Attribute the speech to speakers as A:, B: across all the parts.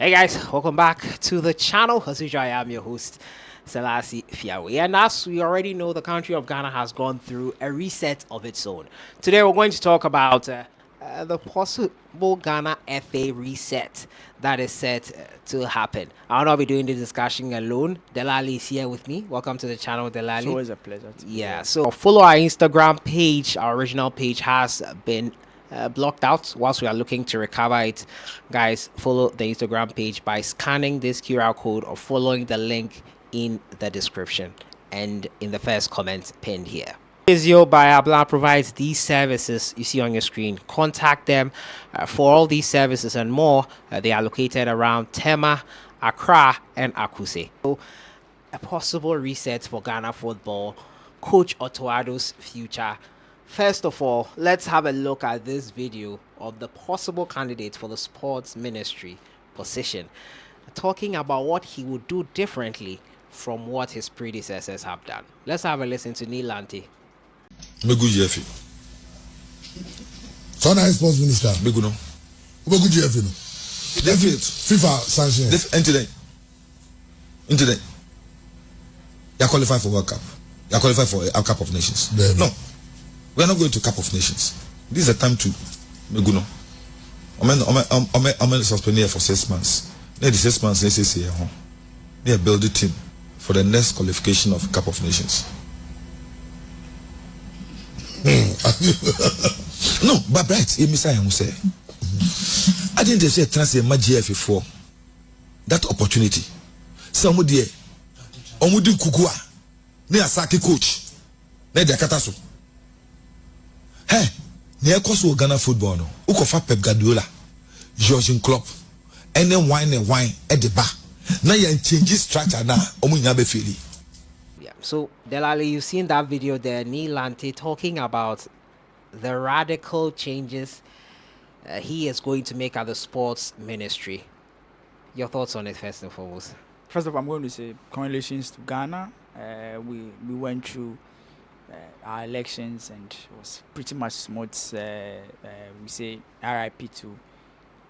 A: Hey guys, welcome back to the channel. As usual, I am your host, Sellssi Fiawe. And as we already know, the country of Ghana has gone through a reset of its own. Today, we're going to talk about the possible Ghana FA reset that is set to happen. I'll not be doing the discussion alone. Delali is here with me. Welcome to the channel, Delali.
B: It's always a pleasure to be here.
A: So follow our Instagram page. Our original page has been blocked out whilst we are looking to recover it. Guys, follow the Instagram page by scanning this QR code or following the link in the description and in the first comment pinned here. Physio by Abla provides these services you see on your screen. Contact them for all these services and more. They are located around Tema, Accra, and Akuse. So, a possible reset for Ghana football, Coach Otto Addo'S future. First of all, let's have a look at this video of the possible candidate for the sports ministry position, talking about what he would do differently from what his predecessors have done. Let's have a listen to Neil Lanti.
C: Megu GFA.
D: So now sports minister.
C: Megu no.
D: Megu GFA no.
C: Definite.
D: FIFA sanction.
C: Into the. You are qualified for World Cup. You are qualified for a Cup of Nations. No. We are not going to Cup of Nations. This is a time to Megu no. I'm suspended for 6 months. Then the 6 months they say they build a team for the next qualification of Cup of Nations. No, but right, you miss I say. I didn't say transfer my GFA for that opportunity. Somebody omudi kukua ne asaki coach ne de kataso. Hey, ne ekoso Ghana football no. Ukofa Pep Guardiola, Jurgen Klopp, and then wine at the bar. Now you change structure now. Omunya be feel.
A: So, Delali, you've seen that video there, Neil Lanti talking about the radical changes he is going to make at the sports ministry. Your thoughts on it, first and foremost?
B: First of all, I'm going to say congratulations to Ghana. We went through our elections and it was pretty much smooth. We say RIP to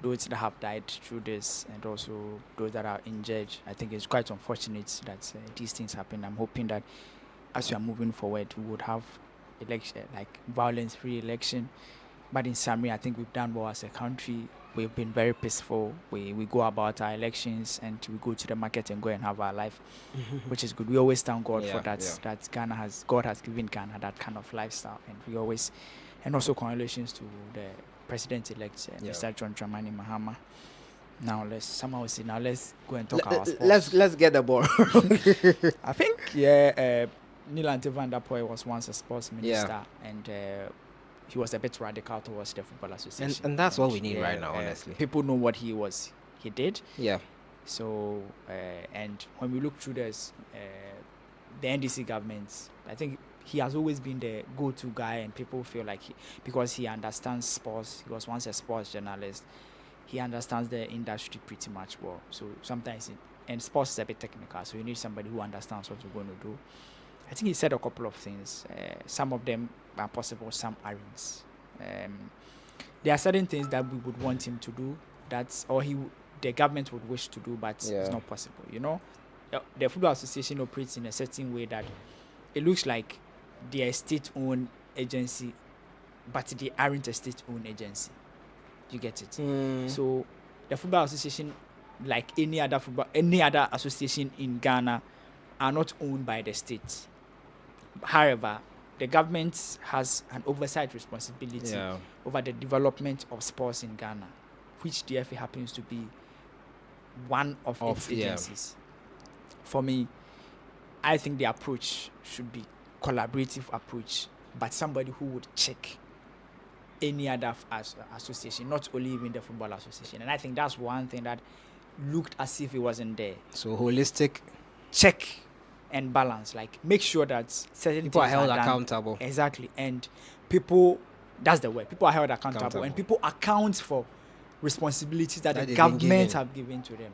B: those that have died through this and also those that are injured. I think it's quite unfortunate that these things happen. I'm hoping that as we are moving forward, we would have election, like violence-free election. But in summary, I think we've done well as a country. We've been very peaceful. We go about our elections and we go to the market and go and have our life, which is good. We always thank God for that. Yeah. That God has given Ghana that kind of lifestyle, and we always, and also congratulations to the President-elect, Mr. John Dramani Mahama. Now let's go and talk about sports.
A: Let's get the ball.
B: I think Nilanti van der Poel was once a sports minister, and he was a bit radical towards the football association.
A: And that's what we need right now, honestly.
B: People know what he did.
A: Yeah.
B: So and when we look through this, the NDC government, I think he has always been the go-to guy, and people feel like because he understands sports, he was once a sports journalist, he understands the industry pretty much well. So sometimes, and sports is a bit technical, so you need somebody who understands what you're going to do. I think he said a couple of things. Some of them are possible, some aren't. There are certain things that we would want him to do, the government would wish to do, but it's not possible. You know, the Football Association operates in a certain way that it looks like they are a state-owned agency, but they aren't a state-owned agency. You get it? So the Football Association, like any other association in Ghana, are not owned by the state. However, the government has an oversight responsibility over the development of sports in Ghana, which the FA happens to be one of its agencies. For me, I think the approach should be collaborative approach, but somebody who would check any other association, not only even the Football Association. And I think that's one thing that looked as if it wasn't there.
A: So holistic
B: check and balance, like make sure that certain
A: people are held
B: done.
A: accountable.
B: Exactly. And people, that's the word, people are held accountable. And people account for responsibilities that the government have given to them.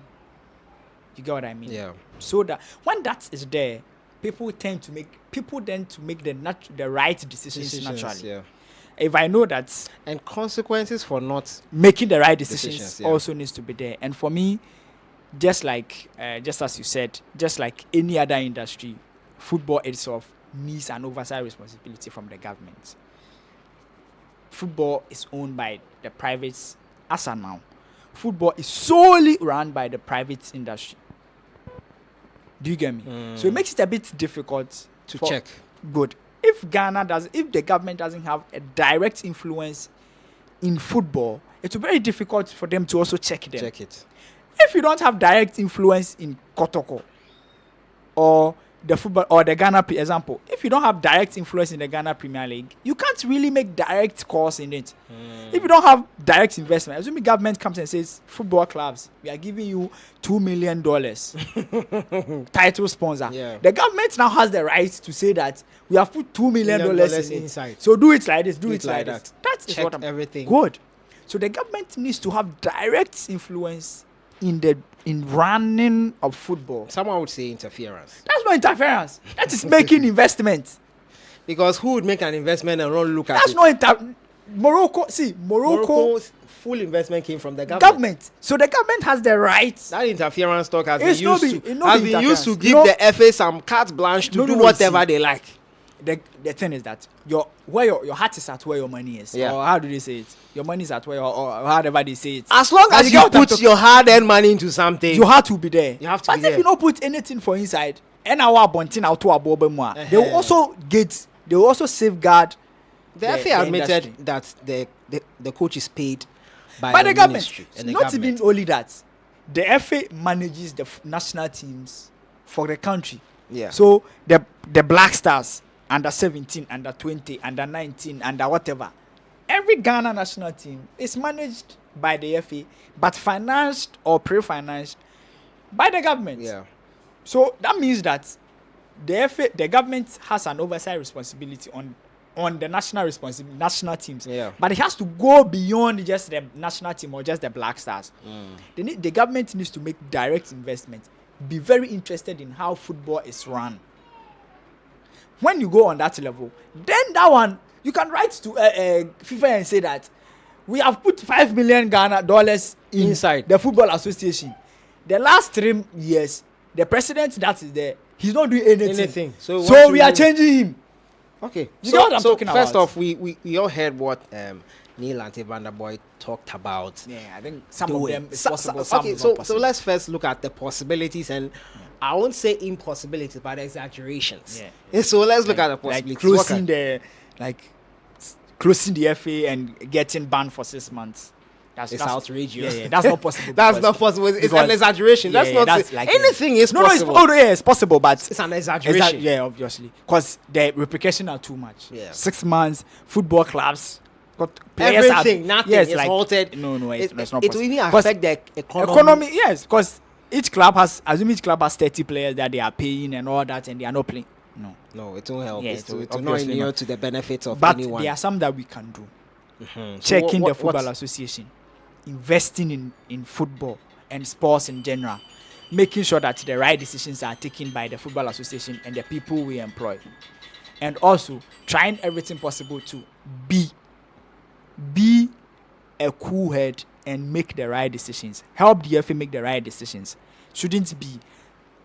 B: You get what I mean?
A: Yeah.
B: So that when that is there, people then to make the right decisions naturally.
A: Yeah.
B: If I know that,
A: and consequences for not
B: making the right decisions also needs to be there. And for me, just as you said, just like any other industry, football itself needs an oversight responsibility from the government. Football is owned by the privates as of now. Football is solely run by the private industry. Do you get me? So it makes it a bit difficult
A: to check.
B: Good. If the government doesn't have a direct influence in football, it's very difficult for them to also check them.
A: Check it.
B: If you don't have direct influence in Kotoko or the football or the Ghana example, if you don't have direct influence in the Ghana Premier League, you can't really make direct calls in it. If you don't have direct investment, assuming government comes and says, football clubs, we are giving you $2 million title sponsor.
A: Yeah.
B: The government now has the right to say that we have put $2 million
A: inside.
B: it. So do it like this, do it like
A: that.
B: this. That's
A: check
B: what I'm
A: everything.
B: Good. So the government needs to have direct influence in running of football.
A: Someone would say interference.
B: That's not interference. That is making investment.
A: Because who would make an investment and not look at
B: That's
A: it?
B: not Morocco.
A: Morocco's full investment came from the government.
B: So the government has the right.
A: That interference talk has
B: It's
A: been used to give the FA some carte blanche to do whatever they like.
B: The thing is that your heart is at where your money is.
A: Yeah.
B: Or how do they say it? Your money is at where, or however they say it.
A: As long as you put your hard-earned money into something,
B: your heart will be there.
A: You have to
B: but
A: be there.
B: if you don't put anything for inside, and our bunting out to a they will also safeguard.
A: The FA admitted
B: industry.
A: that the coach is paid by
B: the government.
A: ministry and the
B: Not
A: government.
B: even only that, the FA manages the national teams for the country.
A: Yeah.
B: So the Black Stars, under 17, under 20, under 19, under whatever, every Ghana national team is managed by the FA, but financed or pre-financed by the government.
A: Yeah.
B: So that means that the government has an oversight responsibility on the national teams.
A: Yeah.
B: But it has to go beyond just the national team or just the Black Stars. The government needs to make direct investment, be very interested in how football is run. When you go on that level, then that one you can write to FIFA and say that we have put $5 million inside the Football Association. The last 3 years, the president that is there, he's not doing anything. So we are changing him.
A: Okay.
B: You know what I'm talking
A: first
B: about?
A: off, we all heard what Neil and Vanderboy talked about.
B: Yeah, I think some of them is possible.
A: So let's first look at the possibilities, and I won't say impossibilities, but exaggerations.
B: Yeah.
A: So let's look at the possibilities.
B: Closing the FA and getting banned for 6 months.
A: It's outrageous.
B: Yeah, that's not possible.
A: That's not possible. It's an exaggeration. That's not
B: like
A: anything is possible.
B: It's possible, but
A: it's an exaggeration.
B: Yeah, obviously, because the repercussions are too much.
A: Yeah.
B: 6 months, football clubs got players.
A: Everything, nothing is halted.
B: No, it's not
A: it
B: possible.
A: will even affect the
B: economy. Yes, because each club has 30 players that they are paying and all that, and they are not playing.
A: No, it won't help.
B: Yeah,
A: it will not inure to the benefits of
B: but
A: anyone.
B: There are some that we can do.
A: So
B: Checking the Football Association, investing in football and sports in general, making sure that the right decisions are taken by the Football Association and the people we employ, and also trying everything possible to be a cool head and make the right decisions. Help the FA make the right decisions. Shouldn't be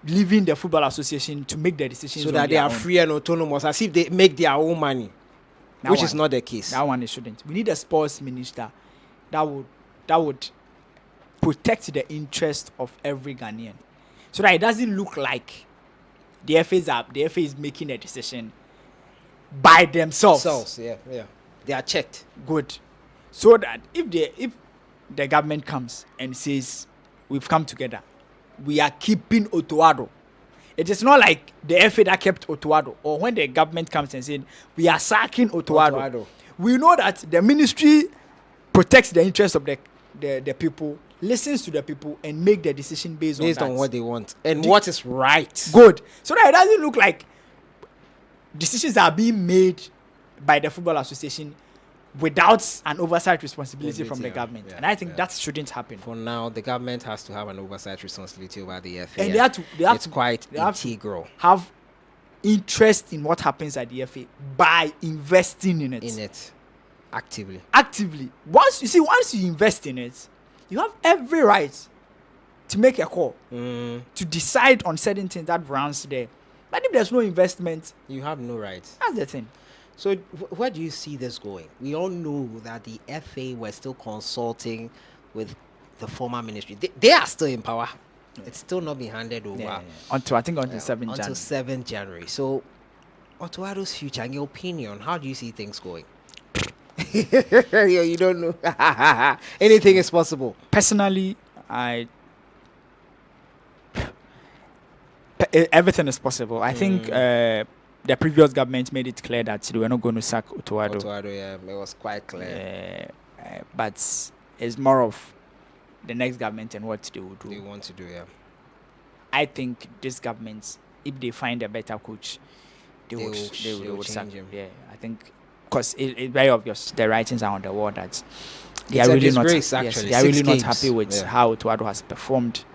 B: leaving the Football Association to make the decisions
A: so that they are free and autonomous, as if they make their own money, which is not the case.
B: That one it shouldn't. We need a sports minister that would protect the interest of every Ghanaian, so that it doesn't look like the FA is making a decision by themselves.
A: Yeah, they are checked.
B: Good. So that if the government comes and says we've come together, we are keeping Otto Addo. It is not like the FA that kept Otto Addo, or when the government comes and said we are sacking Otto Addo. We know that the ministry protects the interests of the people, listens to the people, and make the decision based on
A: what they want and what is right.
B: Good. So that it doesn't look like decisions are being made by the Football Association without an oversight responsibility from the government. And I think that shouldn't happen.
A: For now, the government has to have an oversight responsibility over the FA.
B: And
A: it's quite integral.
B: Have interest in what happens at the FA by investing in it. Actively. Once you invest in it, you have every right to make a call, to decide on certain things that runs there. But if there's no investment,
A: you have no right.
B: That's the thing.
A: So where do you see this going? We all know that the FA were still consulting with the former ministry. They are still in power. Yeah. It's still not been handed over.
B: Until 7th January.
A: Until 7th January. So Otto Addo'S future, in your opinion, how do you see things going? You don't know. Anything is possible.
B: Personally, everything is possible. I think the previous government made it clear that they were not going to sack Otto Addo'.
A: Otto Addo', yeah, it was quite clear.
B: But it's more of the next government and what they will do.
A: They want to do, yeah.
B: I think this government, if they find a better coach, they will sack
A: him.
B: Yeah, I think because it's very obvious. The writings are on the wall that they are really not. Yes, they are really not happy with how Otto Addo' has performed.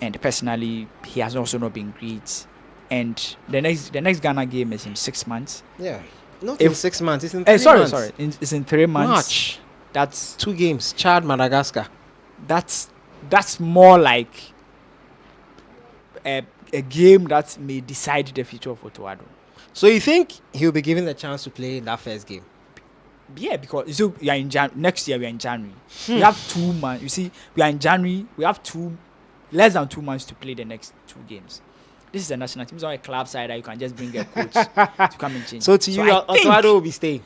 B: And personally, he has also not been great. And the next Ghana game is in 6 months.
A: Yeah, not in 6 months. It's in 3 months.
B: Sorry, it's in 3 months.
A: March.
B: That's
A: 2 games. Chad, Madagascar.
B: That's more like a game that may decide the future of Otto Addo'.
A: So you think he'll be given the chance to play in that first game?
B: Yeah, because we are in next year. We are in January. We have 2 months. You see, we are in January. We have less than 2 months to play the next 2 games. This is a national team. It's not a club side that you can just bring a coach to come and change.
A: So to you, Otto Addo' will be staying.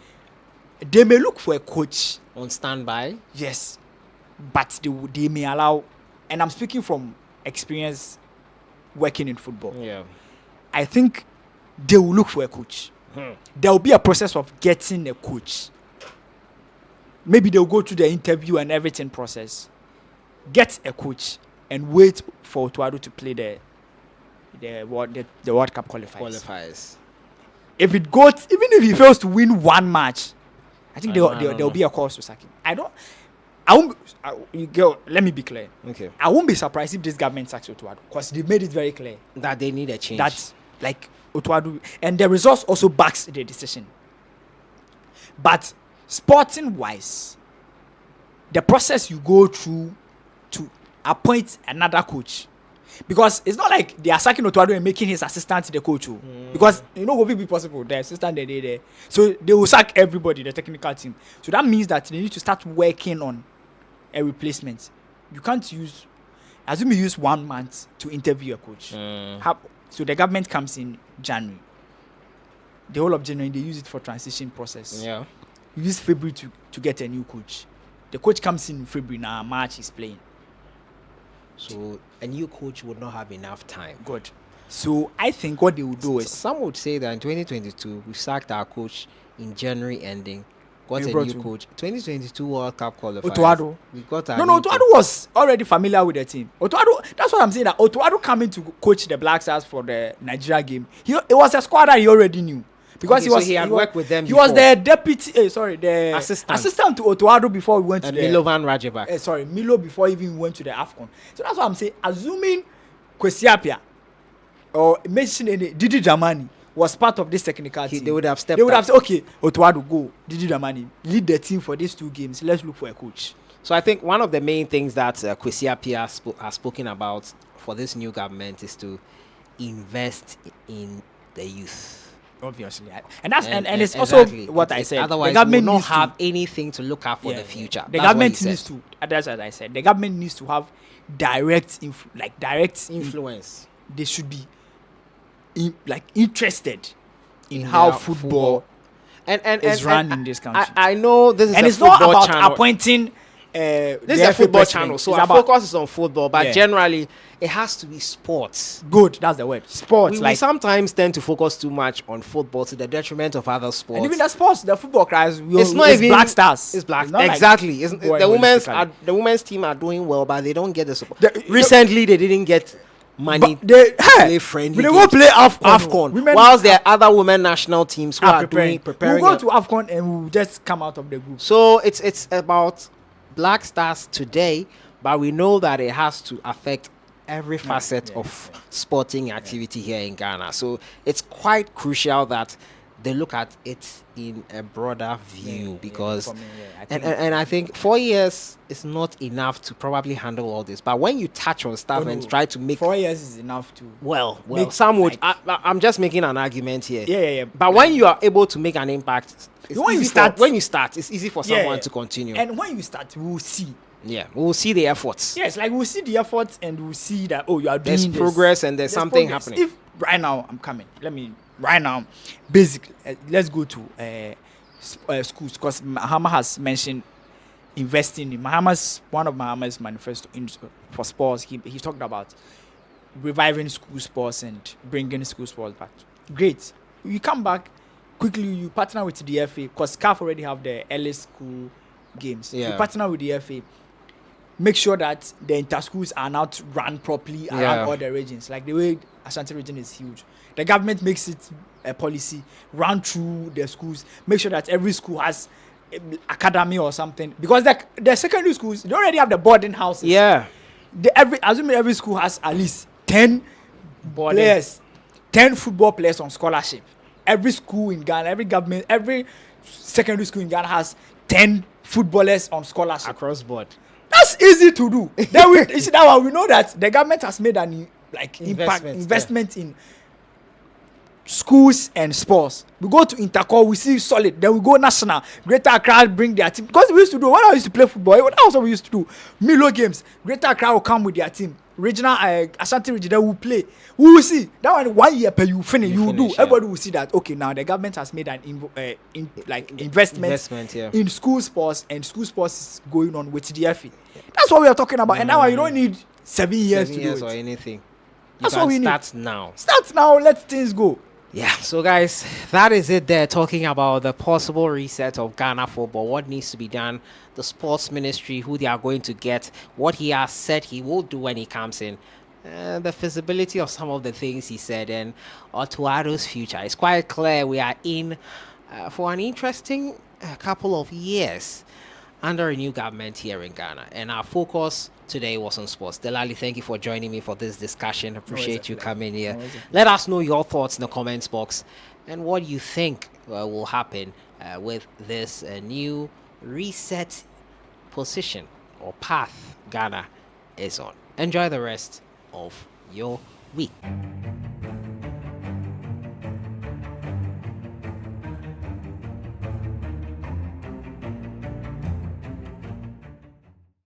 B: They may look for a coach
A: on standby.
B: Yes, but they may allow. And I'm speaking from experience working in football.
A: Yeah,
B: I think they will look for a coach. There will be a process of getting a coach. Maybe they'll go through the interview and everything process, get a coach, and wait for Otto Addo' to play the World Cup qualifiers. If it goes, even if he fails to win 1 match, I think there will be a cause to sack him. Let me be clear.
A: Okay.
B: I won't be surprised if this government sacks Otto Addo' because they made it very clear
A: that they need a change.
B: That's like Otto Addo', and the results also backs the decision. But sporting wise, the process you go through to appoint another coach, because it's not like they are sacking Otto Addo' and making his assistant the coach. Because what will be possible? The assistant they there, so they will sack everybody, the technical team. So that means that they need to start working on a replacement. You can't assume you use 1 month to interview a coach. So the government comes in January. The whole of January they use it for transition process.
A: Yeah.
B: You use February to get a new coach. The coach comes in February, now March is playing.
A: So a new coach would not have enough time.
B: Good. So I think what they will do is,
A: some would say that in 2022 we sacked our coach in January ending. Got a new coach. 2022 World Cup qualifiers.
B: Otto Addo'.
A: We got
B: Otto Addo' was already familiar with the team. Otto Addo', that's what I'm saying. That Otto Addo' coming to coach the Black Stars for the Nigeria game. It was a squad that he already knew. Because
A: he had worked with them.
B: He was the deputy, the assistant to Otto Addo' before we went to the
A: Milovan Rajabak.
B: Milo before even went to the AFCON. So that's what I'm saying. Assuming Kwesi Appiah or mentioning Didi Dramani was part of this technical team,
A: they would have stepped.
B: They would have said, "Okay, Otto Addo' go. Didi Dramani lead the team for these 2 games. Let's look for a coach."
A: So I think one of the main things that Kwesi Appiah has spoken about for this new government is to invest in the youth.
B: Obviously, and it's also what I said.
A: Otherwise, the government will not have anything to look at for the future.
B: The government needs to. That's what I said. The government needs to have direct influence. They should be interested in how football is run in this country.
A: I know this is,
B: and it's not about appointing.
A: This is a football channel, so our focus is on football, but generally it has to be sports.
B: Good, that's the word. Sports.
A: We sometimes tend to focus too much on football to the detriment of other sports.
B: And even the sports, the football cries,
A: it's not even
B: Black Stars.
A: It's Black. Exactly. The women's team are doing well, but they don't get the support. Recently, they didn't get money to play friendly.
B: They won't play
A: AFCON. Whilst there are other women national teams who are preparing.
B: We'll go to AFCON and we'll just come out of the group.
A: So it's about Black Stars today, but we know that it has to affect every facet of sporting activity here in Ghana. So it's quite crucial that they look at it in a broader view because
B: for me, I
A: and,
B: think
A: and I think 4 years is not enough to probably handle all this. But when you touch on stuff and try to make
B: 4 years is enough to
A: well,
B: make,
A: some would.
B: like-
A: I'm just making an argument here.
B: Yeah.
A: But when you are able to make an impact, it's
B: When you
A: easy
B: start-
A: when you start, it's easy for
B: Yeah,
A: someone
B: yeah.
A: to continue.
B: And when you start, we'll see.
A: Yeah, we'll see the efforts.
B: Yes, like we'll see the efforts and we'll see that you are doing
A: There's
B: this.
A: progress and there's something
B: progress.
A: happening.
B: If right now I'm coming, right now, basically, let's go to schools because Mahama has mentioned investing in one of Mahama's manifesto for sports. He talked about reviving school sports and bringing school sports back. Great. You come back quickly. You partner with the FA because CAF already have the early school games.
A: Yeah.
B: You partner with the FA. Make sure that the inter-schools are not run properly around
A: Yeah.
B: all the regions. Like the way Ashanti region is huge. The government makes it a policy, run through the schools, make sure that every school has academy or something. Because the secondary schools, they already have the boarding houses.
A: Yeah.
B: Assuming every school has at least 10
A: Boarding.
B: players, 10 football players on scholarship. Every school in Ghana, every secondary school in Ghana has 10 footballers on scholarship.
A: Across board.
B: That's easy to do. Then you see that one, we know that the government has made an investment in schools and sports. We go to intercore, we see solid. Then we go national. Greater Accra bring their team because we used to do when I used to play football. That was what we used to do. Milo games. Greater Accra will come with their team. Regional Ashanti region they will play. We will see that one year per you finish. You will do.
A: Yeah.
B: Everybody will see that. Okay, now the government has made an investment
A: Yeah.
B: in school sports, and school sports is going on with the FA. That's what we are talking about. And now you don't need 7 years
A: 7
B: to
A: years
B: do
A: or
B: it.
A: anything.
B: That's
A: You
B: what
A: can
B: we need.
A: start now.
B: Start now. Let things go.
A: Yeah, so guys, that is it there, talking about the possible reset of Ghana football, what needs to be done, the sports ministry, who they are going to get, what he has said he will do when he comes in, the feasibility of some of the things he said, and Otto Addo'S future. It's quite clear we are in for an interesting couple of years under a new government here in Ghana, and our focus today was on sports. Delali, thank you for joining me for this discussion. Appreciate you coming here. Let us know your thoughts in the comments box and what you think will happen with this new reset position or path Ghana is on. Enjoy the rest of your week.